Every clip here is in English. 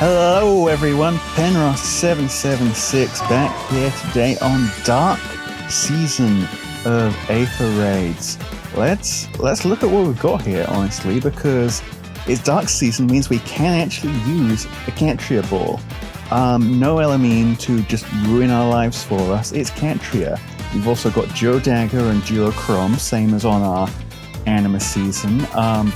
Hello everyone, Penross776 back here today on Dark Season of Aether Raids. Let's look at what we've got here, honestly, because it's Dark Season means we can actually use a Cantria Ball. No Elamine to just ruin our lives for us, it's Cantria. We've also got Joe Dagger and Duo Chrome, same as on our Anima season.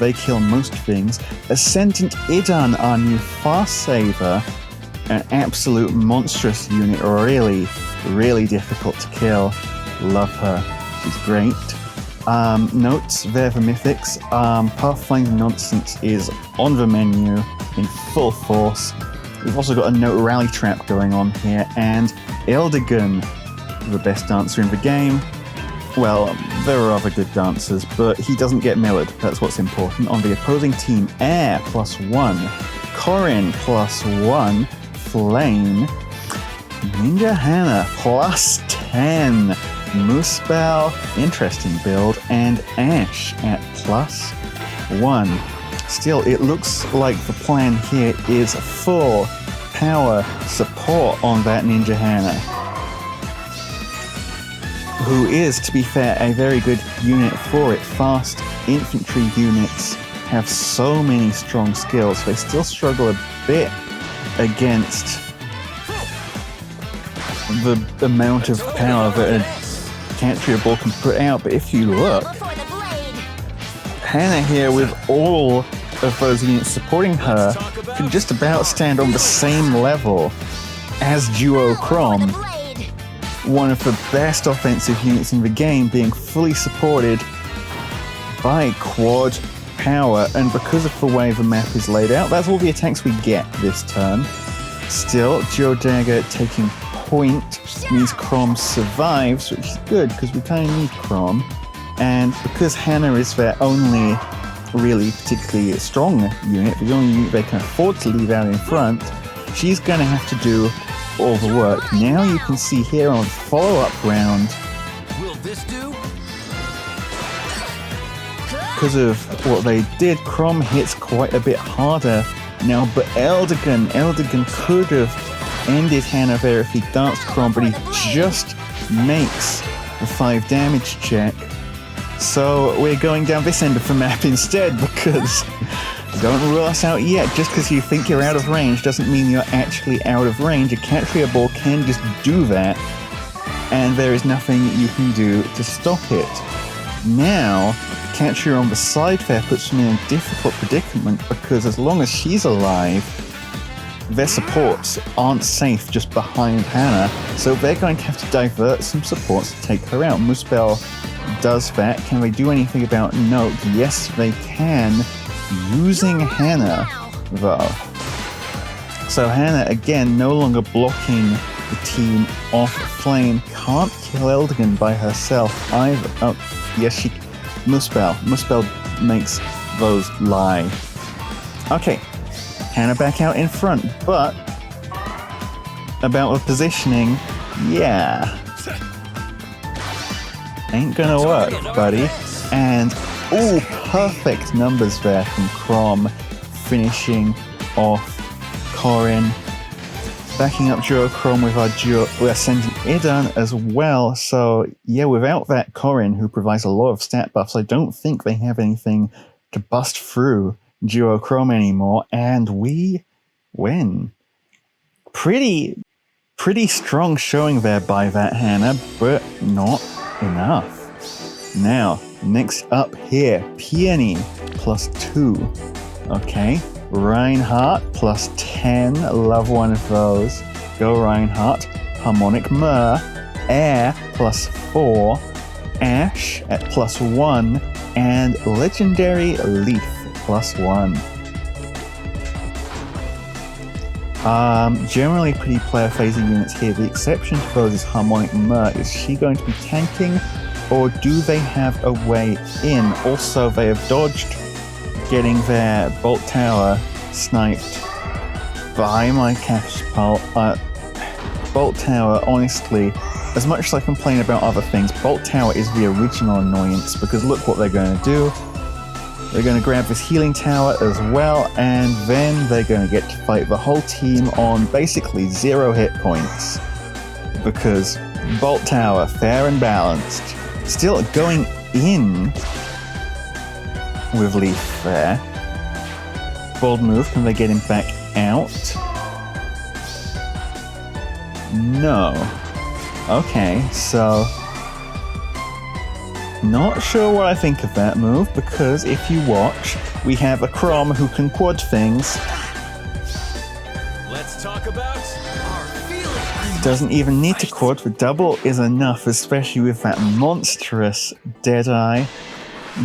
They kill most things. Ascendant Idan, our new fast saver, an absolute monstrous unit, really difficult to kill. Love her, she's great. Notes, they're the mythics. Pathfinder Nonsense is on the menu in full force. We've also got a note rally trap going on here, and Eldigan, the best dancer in the game. Well, there are other good dancers, but he doesn't get mirrored. That's what's important. On the opposing team, Air +1, Corin +1, Flame, Ninja Hana +10, Muspel, interesting build, and Ash at +1. Still, it looks like the plan here is full power support on that Ninja Hana, who is, to be fair, a very good unit for it. Fast infantry units have so many strong skills. They still struggle a bit against the amount of power that a Cantria Ball can put out, but if you look, Hana here with all of those units supporting her can just about stand on the same level as Duo Chrome, one of the best offensive units in the game, being fully supported by quad power, and because of the way the map is laid out, that's all the attacks we get this turn. Still, Joe Dagger taking point means Chrome survives, which is good because we kind of need Chrome, and because Hana is their only really particularly strong unit, the only unit they can afford to leave out in front, she's going to have to do all the work. Now you can see here on follow-up round, will this do? because of what they did, Chrome hits quite a bit harder now, but Eldigan could have ended Hana there if he danced Chrome, but he just makes the 5 damage check. So we're going down this end of the map instead, because don't rule us out yet. Just because you think you're out of range doesn't mean you're actually out of range. A Cantria Ball can just do that, and there is nothing you can do to stop it. Now, Cantria on the side there puts them in a difficult predicament, because as long as she's alive, their supports aren't safe just behind Hana, so they're going to have to divert some supports to take her out. Muspel does that. Can they do anything about Note? Yes, they can, using Hana, though. So Hana, again, no longer blocking the team off Flame. Can't kill Eldigan by herself either. Oh, yes, she... Muspel makes those lie. Okay, Hana back out in front, but about the positioning, yeah, ain't gonna work, buddy. And ooh, perfect numbers there from Crom, finishing off Corin, backing up Duo Chrome with our Ascendant Idan as well. So yeah, without that Corin, who provides a lot of stat buffs, I don't think they have anything to bust through Duo Chrome anymore, and we win. Pretty strong showing there by that Hana, but not enough. Now, next up here, Peony +2. Okay, Reinhardt +10, love one of those. Go Reinhardt. Harmonic Myrrh, Air +4, Ash at +1, and Legendary Leif +1. Generally pretty player phasing units here. The exception to those is Harmonic Myrrh. Is she going to be tanking, or do they have a way in? Also, they have dodged getting their Bolt Tower sniped by my catapult. Bolt Tower, honestly, as much as I complain about other things, Bolt Tower is the original annoyance, because look what they're going to do. They're going to grab this healing tower as well, and then they're going to get to fight the whole team on basically 0 hit points. Because Bolt Tower, fair and balanced. Still going in with Leif there. Bold move, can they get him back out? No. Okay, so not sure what I think of that move, because if you watch, we have a Crom who can quad things. Let's talk about our feelings. Doesn't even need to quad, the double is enough, especially with that monstrous Deadeye.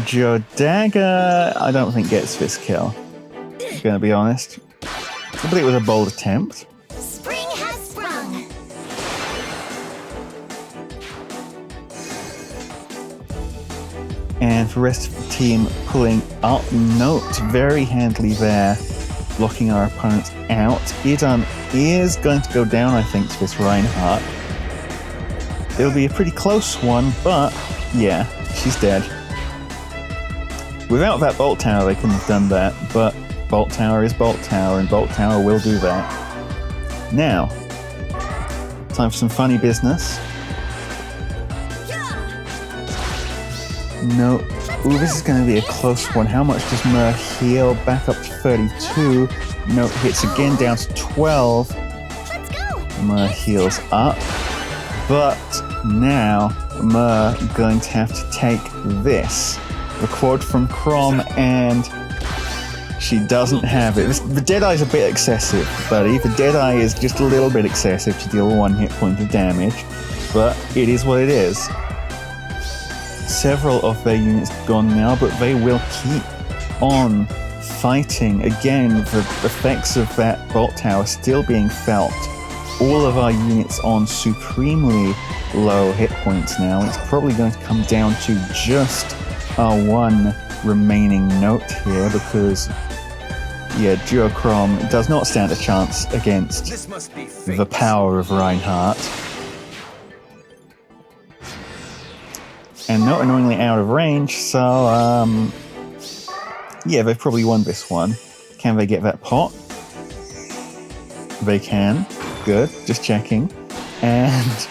Dagr, I don't think gets this kill. Gonna be honest. But it was a bold attempt. Spring has sprung. And the rest of the team pulling up Note very handily there, blocking our opponents out. Arden is going to go down, I think, to this Reinhardt. It'll be a pretty close one, but yeah, she's dead. Without that Bolt Tower, they couldn't have done that, but Bolt Tower is Bolt Tower, and Bolt Tower will do that. Now, time for some funny business. No. Ooh, this is going to be a close one. How much does Myrrh heal? Back up to 32. No, hits again down to 12. Let's go. Myrrh heals up. But now, Myrrh going to have to take this. The quad from Crom, and she doesn't have it. The Deadeye's a bit excessive, buddy. The Deadeye is just a little bit excessive to deal 1 hit point of damage. But it is what it is. Several of their units gone now, but they will keep on fighting. Again, the effects of that Bolt Tower still being felt. All of our units on supremely low hit points now. It's probably going to come down to just our 1 remaining Note here, because yeah, Duo Crom does not stand a chance against the power of Reinhardt. And not annoyingly out of range, so yeah, they've probably won this one. Can they get that pot? They can. Good, just checking. And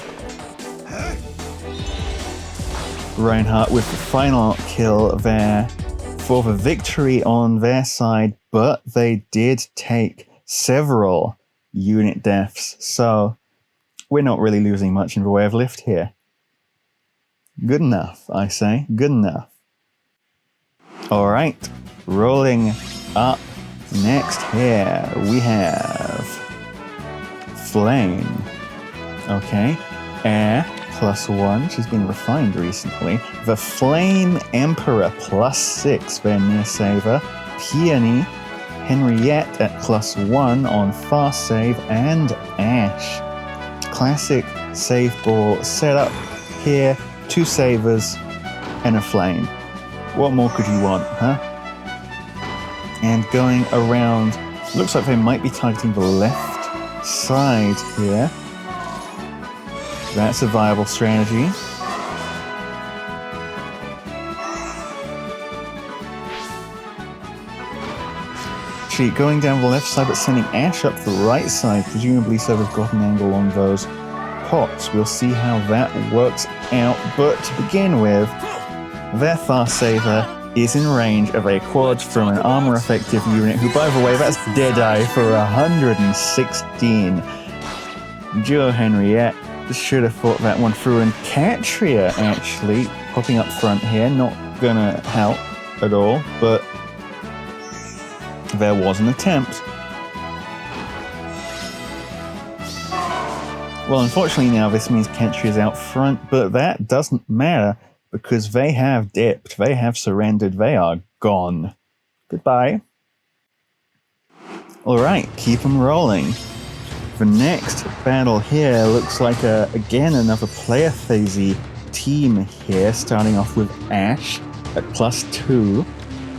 Reinhardt with the final kill there for the victory on their side, but they did take several unit deaths, so we're not really losing much in the way of lift here. Good enough, I say. Good enough. Alright, rolling up next here, we have Flame. Okay, Air +1, she's been refined recently. The Flame Emperor +6, their near saver. Peony, Henriette at +1 on fast save, and Ash. Classic Saveball setup here. 2 savers and a flame. What more could you want, huh? And going around, looks like they might be targeting the left side here. That's a viable strategy. Actually, going down the left side but sending Ash up the right side, presumably so they've got an angle on those pots. We'll see how that works out, but to begin with, their fast saver is in range of a quad from an armor effective unit, who, by the way, that's Deadeye for 116. Duo Henriette should have fought that one through, and Catria actually popping up front here, not gonna help at all, but there was an attempt. Well, unfortunately now this means Catria is out front, but that doesn't matter because they have dipped, they have surrendered, they are gone. Goodbye. Alright, keep them rolling. The next battle here looks like, again, another player phasey team here, starting off with Ash at +2,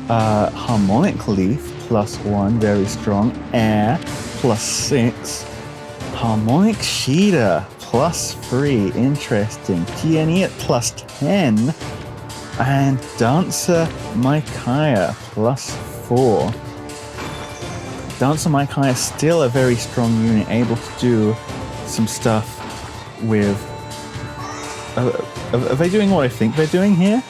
Harmonic Leif +1, very strong, Air +6, Harmonic Caeda +3, interesting, Peony at +10, And Dancer Micaiah +4. Dancer Micaiah still a very strong unit, able to do some stuff with... Are they doing what I think they're doing here?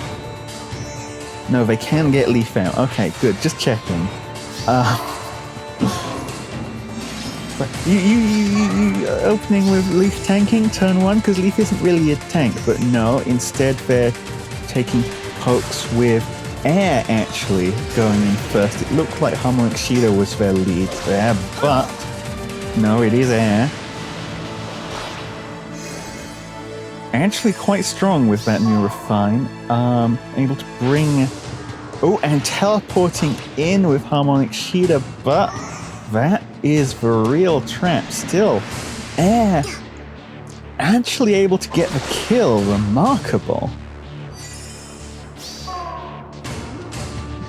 No, they can get Leif out. Okay, good. Just checking. You opening with Leif tanking turn 1 because Leif isn't really a tank, but no, instead they're taking pokes with air actually going in first. It looked like Harmonic Caeda was their lead there, but no, it is air. Actually quite strong with that new refine. Able to bring... Oh, and teleporting in with Harmonic Caeda, but that is the real trap still. Air actually able to get the kill. Remarkable.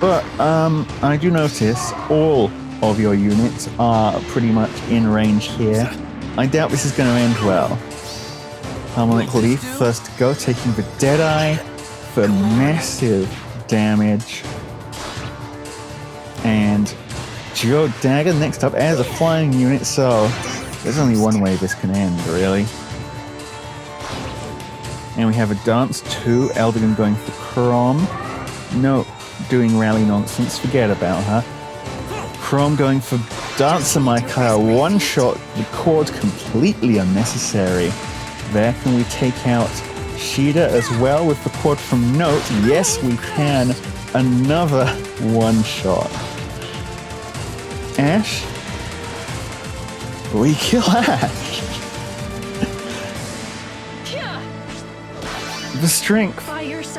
But I do notice all of your units are pretty much in range here. I doubt this is going to end well. Harmonic Leif first to go, taking the Deadeye for massive damage. And Dagr next up as a flying unit, so there's only one way this can end, really. And we have a Dance 2, Eldigan going for Crom. No, doing rally nonsense, forget about her. Crom going for Dancer Micaiah, one shot, the cord completely unnecessary. There, can we take out Caeda as well with the cord from Note? Yes, we can. Another one shot. Ash? We kill Ash! The strength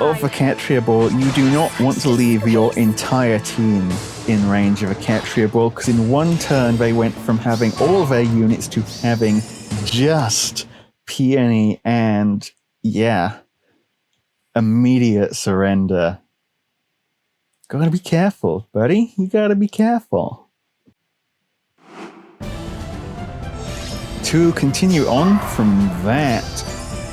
of a Catria Ball, you do not want to leave your entire team in range of a Catria Ball, because in one turn they went from having all their units to having just Peony and, yeah, immediate surrender. Gotta be careful, buddy. You gotta be careful. To continue on from that,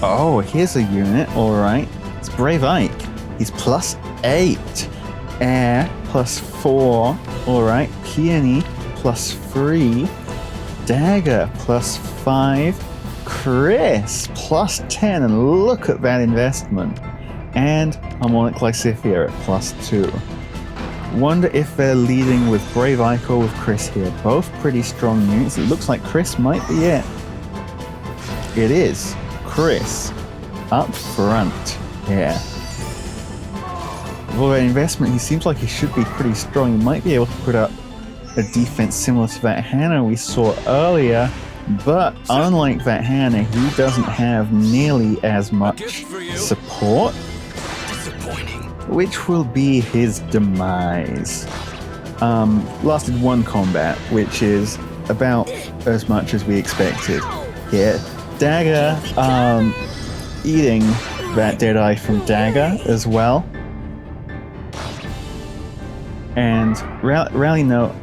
oh, here's a unit, alright. It's Brave Ike. He's +8. Air +4. Alright. Peony +3. Dagr +5. Kris +10. And look at that investment. And Harmonic Lysithia at +2. Wonder if they're leading with Brave Ike or with Kris here. Both pretty strong units. It looks like Kris might be it. It is. Kris up front here. With all that investment, he seems like he should be pretty strong. He might be able to put up a defense similar to that Hana we saw earlier, but unlike that Hana, he doesn't have nearly as much support, which will be his demise. Lasted one combat, which is about as much as we expected here. Dagr eating that Deadeye from Dagr as well. And Rally Note,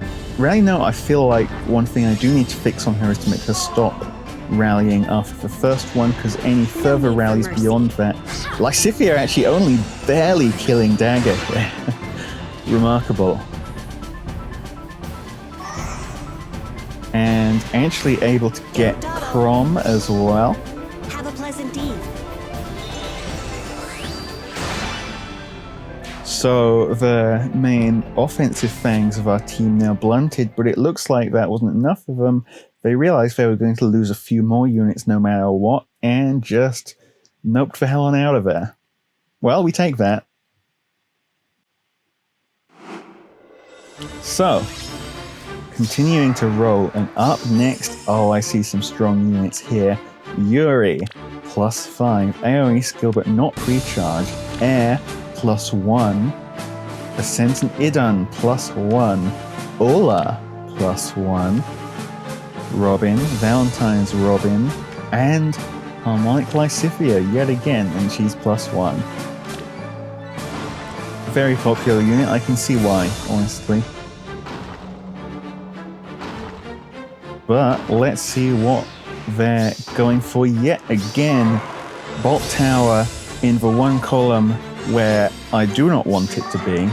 I feel like one thing I do need to fix on her is to make her stop rallying after the first one, because any further rallies beyond that... Lysithia actually only barely killing Dagr here. Remarkable. And actually able to get Crom as well. Have a pleasant eve. So the main offensive fangs of our team now blunted, but it looks like that wasn't enough of them. They realized they were going to lose a few more units no matter what, and just noped the hell on out of there. Well, we take that. So, continuing to roll, and up next, oh, I see some strong units here. Yuri, +5. AoE skill, but not pre-charge. Air, +1. Ascendant Idun, +1. Ola, +1. Robin, Valentine's Robin, and Harmonic Lysithia yet again, and she's +1. Very popular unit, I can see why, honestly. But let's see what they're going for yet again. Bolt Tower in the one column where I do not want it to be,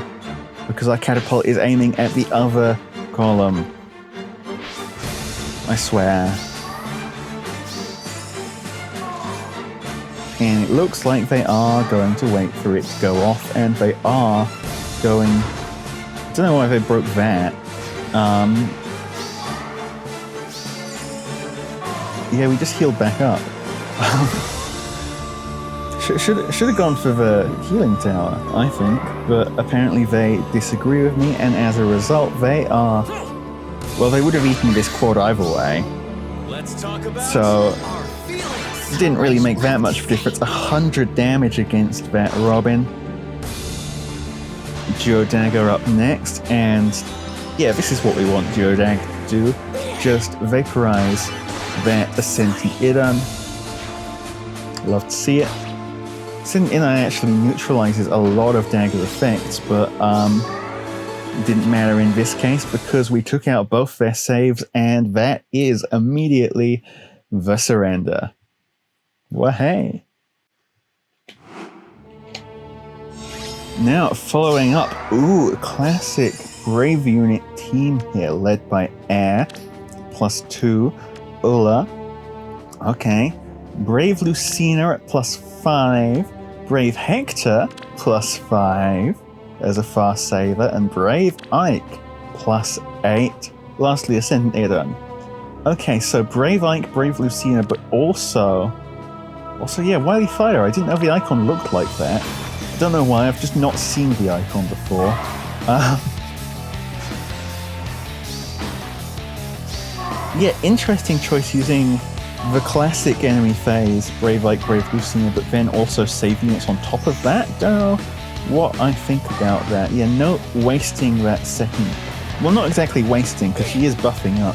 because our catapult is aiming at the other column. I swear. And it looks like they are going to wait for it to go off, and they are going... I don't know why they broke that. Yeah, we just healed back up. Should have gone for the healing tower, I think, but apparently they disagree with me, and as a result, they are... Well, they would have eaten this quad either way. Let's talk about So, our feelings. it didn't really make that much of a difference. 100 damage against that Robin. Dagr up next, and yeah, this is what we want Dagr to do. Just vaporize that Ascenti Idun. Love to see it. Ascenti Idun actually neutralizes a lot of Dagr's effects, but it didn't matter in this case because we took out both their saves, and that is immediately the surrender. Well, hey. Now, following up, classic Brave unit team here, led by Air, +2, Ulla. Okay. Brave Lucina at +5, Brave Hector +5 as a fast saver, and Brave Ike +8. Lastly, Ascendant Idun. Okay, so Brave Ike, Brave Lucina, but also, yeah, Wily Fire. I didn't know the icon looked like that. I don't know why, I've just not seen the icon before. Yeah, interesting choice using the classic enemy phase, Brave Ike, Brave Lucina, but then also save units on top of that. Don't know what I think about that. Yeah, no wasting that second. Well, not exactly wasting, because she is buffing up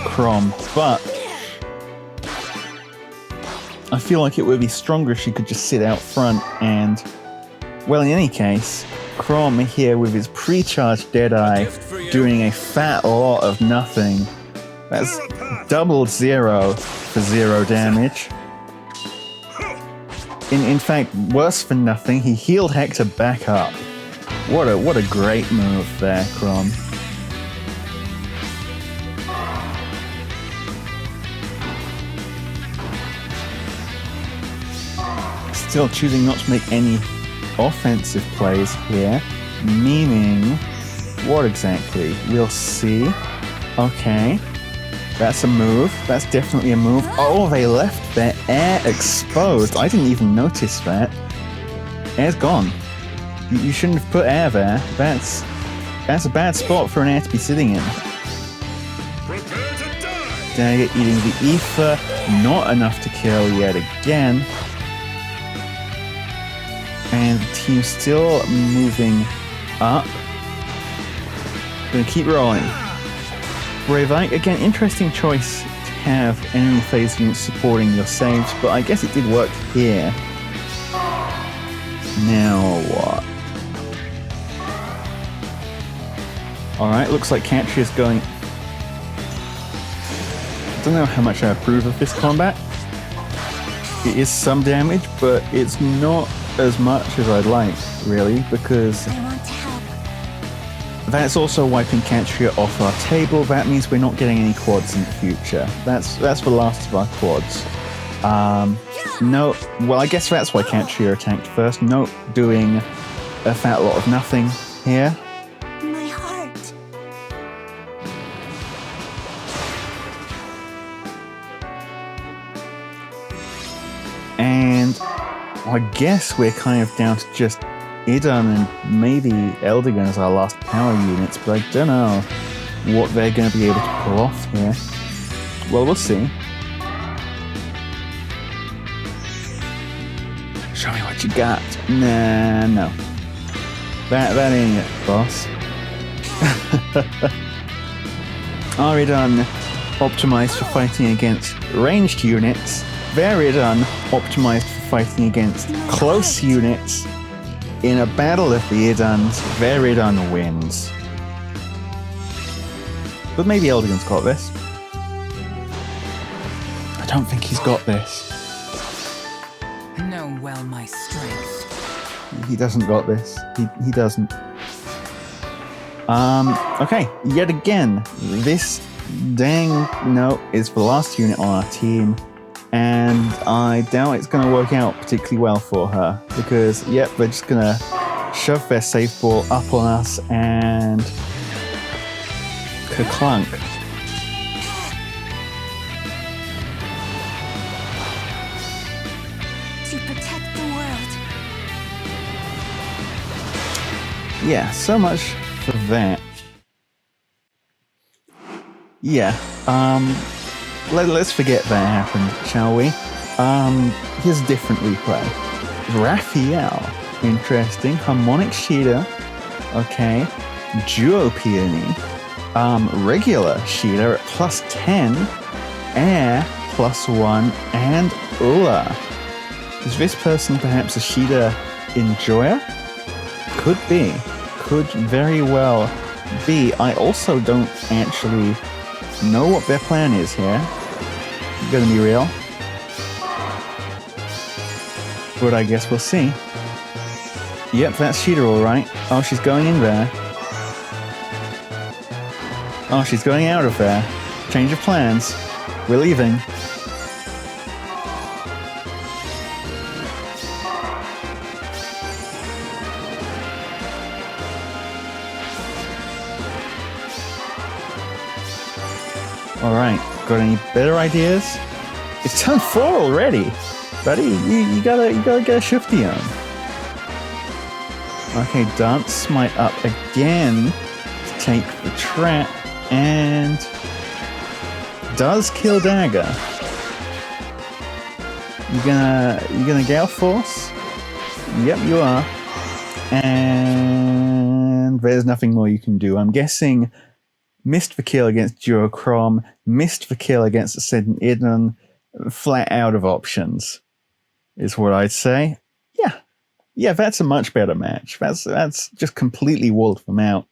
Crom, but I feel like it would be stronger if she could just sit out front and, well, in any case, Crom here with his pre-charged Deadeye doing a fat lot of nothing. That's doubled 0 for 0 damage. In fact, worse than nothing, he healed Hector back up. What a great move there, Crom. Still choosing not to make any offensive plays here, meaning what exactly? We'll see. Okay, that's a move. That's definitely a move. Oh, they left their Air exposed. I didn't even notice that. Air's gone. You shouldn't have put Air there. That's a bad spot for an Air to be sitting in. Dagr eating the Ether. Not enough to kill yet again. And the team still moving up. Gonna keep rolling. Brave Ike, again, interesting choice to have enemy phase units supporting your saves, but I guess it did work here. Now what? Alright, looks like Caeda's going... I don't know how much I approve of this combat. It is some damage, but it's not as much as I'd like, really, because that's also wiping Caeda off our table. That means we're not getting any quads in the future. That's the last of our quads. No, well, I guess that's why Caeda attacked first. No, doing a fat lot of nothing here. My heart. And I guess we're kind of down to just Idun and maybe Eldigan as our last power units, but I don't know what they're going to be able to pull off here. Well, we'll see. Show me what you got. Nah, no. That ain't it, boss. Our Idun optimized for fighting against ranged units. Their Idun optimized for fighting against close units. In a battle of the Iduns, their Idun wins. But maybe Eldigan's got this. I don't think he's got this. Know well my strength. He doesn't got this. He doesn't. Okay, yet again, this dang note is the last unit on our team, and I doubt it's going to work out particularly well for her, because, yep, they're just going to shove their Saveball up on us and ka-clunk. To protect the world. Yeah, so much for that. Yeah, let's forget that happened, shall we? Here's a different replay. Raphael, interesting. Harmonic Caeda, okay. Duo Peony, regular Caeda at +10, Air +1, and Ula. Is this person perhaps a Caeda enjoyer? Could be. Could very well be. I also don't actually know what their plan is here. Gonna be real. But I guess we'll see. Yep, that's Caeda alright. Oh, she's going in there. Oh, she's going out of there. Change of plans. We're leaving. Alright, got any better ideas? It's turn 4 already! Buddy, you gotta get a shifty on. Okay, Dance Smite up again to take the trap, and does kill Dagr. You gonna Gale Force? Yep, you are. And there's nothing more you can do. I'm guessing missed the kill against Duochrome, missed the kill against Ascendant Idun, flat out of options, is what I'd say. Yeah, that's a much better match. That's just completely walled them out.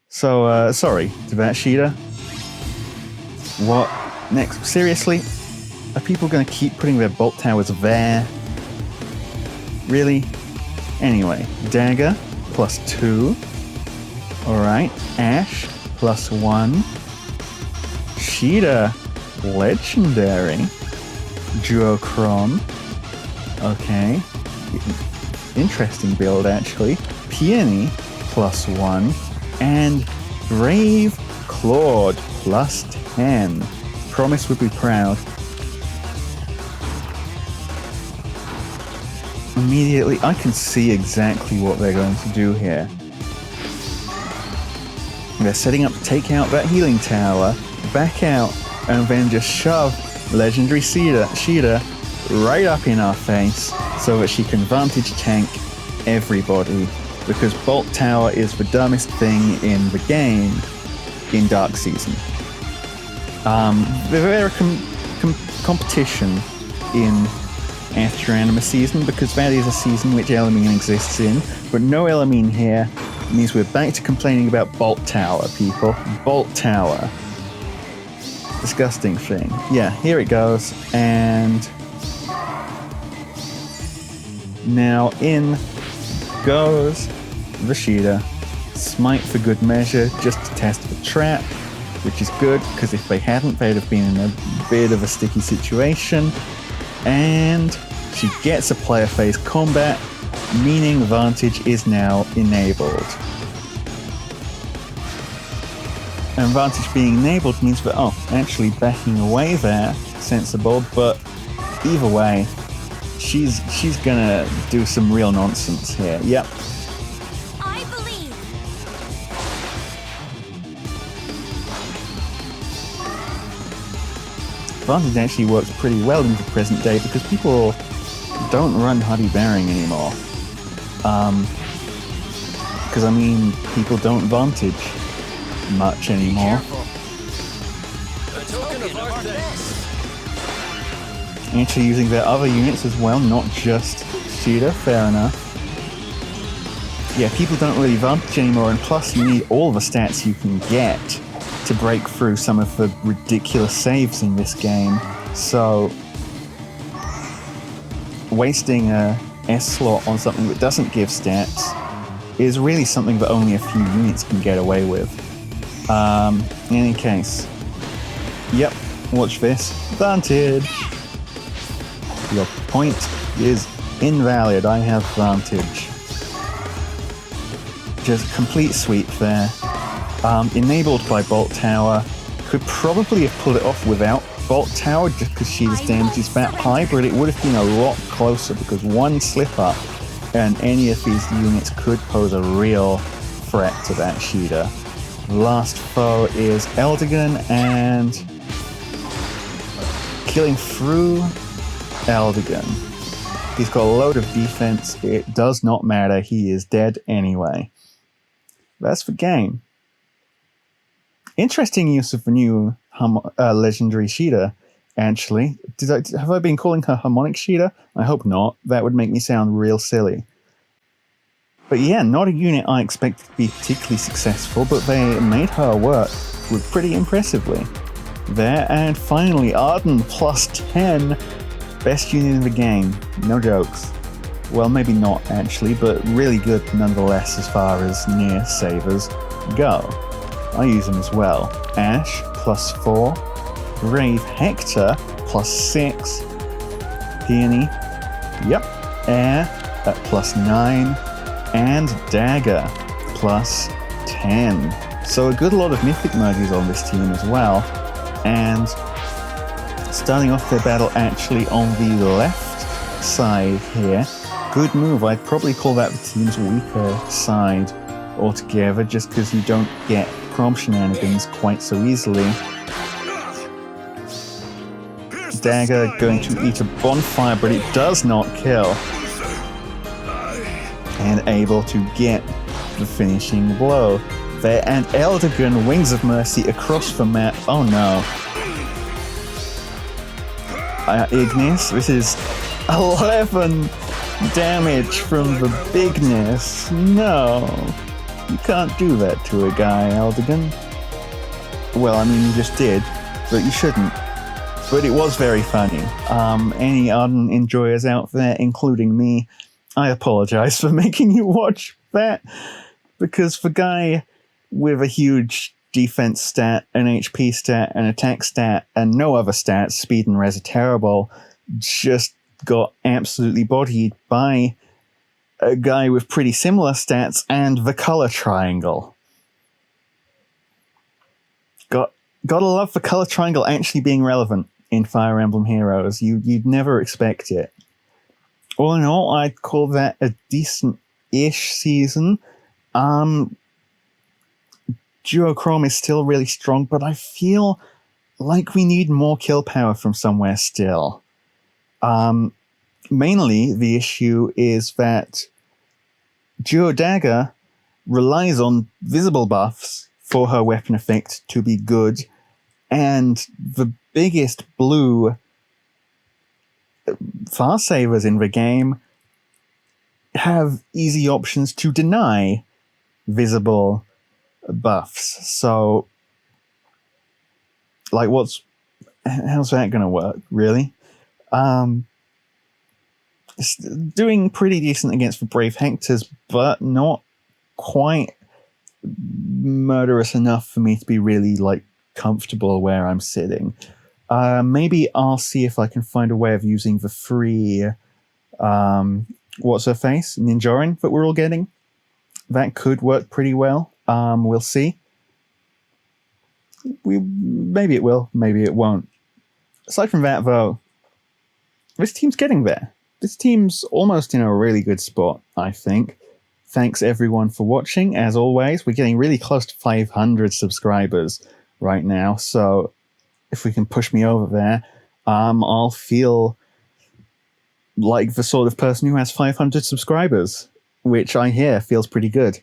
So, sorry to that, Caeda. What next? Seriously? Are people going to keep putting their bolt towers there? Really? Anyway, Dagr +2. Alright, Ash +1. Caeda, legendary. Duochrome. Okay. Interesting build, actually. Peony +1. And Brave Claude +10. Promise would be proud. Immediately, I can see exactly what they're going to do here. They're setting up to take out that healing tower, back out, and then just shove legendary Caeda right up in our face so that she can vantage tank everybody, because Bolt Tower is the dumbest thing in the game in Dark Season. They're a competition in Aether Anima Season, because that is a season which Elamine exists in, but no Elamine here means we're back to complaining about Bolt Tower, people. Bolt Tower. Disgusting thing. Yeah, here it goes, and now in goes the Caeda. Smite for good measure, just to test the trap, which is good, because if they hadn't, they'd have been in a bit of a sticky situation. And she gets a player phase combat, meaning Vantage is now enabled. And Vantage being enabled means that, actually backing away there, sensible, but either way, she's gonna do some real nonsense here. Yep. I believe. Vantage actually works pretty well in the present day because people don't run Huddy Bearing anymore. Because, I mean, people don't Vantage much anymore. Actually using their other units as well, not just Caeda, fair enough. Yeah, people don't really Vantage anymore, and plus you need all the stats you can get to break through some of the ridiculous saves in this game. So wasting a S slot on something that doesn't give stats is really something that only a few units can get away with. In any case, yep, watch this. Vantage! Your point is invalid. I have vantage. Just complete sweep there. Enabled by Bolt Tower. Could probably have pulled it off without Bolt Tower just because Caeda's damage is that high, but it would have been a lot closer because one slip up and any of these units could pose a real threat to that Caeda. Last foe is Eldigan, and killing through Eldigan. He's got a load of defense. It does not matter. He is dead anyway. That's the game. Interesting use of the new legendary Caeda, actually. Have I been calling her Harmonic Caeda? I hope not. That would make me sound real silly. But yeah, not a unit I expected to be particularly successful, but they made her work pretty impressively. There, and finally, Arden plus 10. Best unit in the game. No jokes. Well, maybe not actually, but really good nonetheless as far as near savers go. I use them as well. Ash plus 4. Brave Hector plus 6. Peony. Yep. Air at plus 9. And Dagger plus 10. So a good lot of mythic merges on this team as well. And starting off their battle actually on the left side here. Good move. I'd probably call that the team's weaker side altogether, just because you don't get prom shenanigans quite so easily. Dagger going to eat a bonfire, but it does not kill. And able to get the finishing blow there. And Eldigan, Wings of Mercy across the map. Oh no. Ignis, this is 11 damage from the bigness. No. You can't do that to a guy, Eldigan. Well, I mean, you just did, but you shouldn't. But it was very funny. Any Arden enjoyers out there, including me, I apologize for making you watch that, because the guy with a huge defense stat, an HP stat, an attack stat, and no other stats, speed and res are terrible, just got absolutely bodied by a guy with pretty similar stats and the color triangle. Gotta love the color triangle actually being relevant in Fire Emblem Heroes. You'd never expect it. All in all, I'd call that a decent-ish season. Duochrome is still really strong, but I feel like we need more kill power from somewhere still. Mainly, the issue is that Duo Dagger relies on visible buffs for her weapon effect to be good, and the biggest blue fast savers in the game have easy options to deny visible buffs. So, like, how's that going to work, really? It's doing pretty decent against the Brave Hectors, but not quite murderous enough for me to be really, like, comfortable where I'm sitting. Maybe I'll see if I can find a way of using the free what's her face? Ninjarin that we're all getting. That could work pretty well. We'll see. Maybe it will, maybe it won't. Aside from that, though, this team's getting there. This team's almost in a really good spot, I think. Thanks everyone for watching. As always, we're getting really close to 500 subscribers right now, so if we can push me over there, I'll feel like the sort of person who has 500 subscribers, which I hear feels pretty good.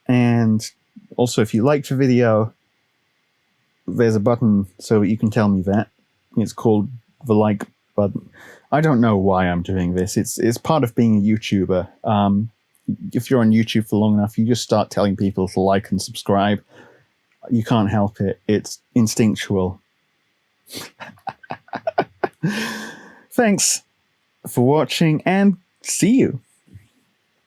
And also, if you liked the video, there's a button so that you can tell me that. It's called the like button. I don't know why I'm doing this. It's part of being a YouTuber. If you're on YouTube for long enough, you just start telling people to like and subscribe. You can't help it. It's instinctual. Thanks for watching, and see you.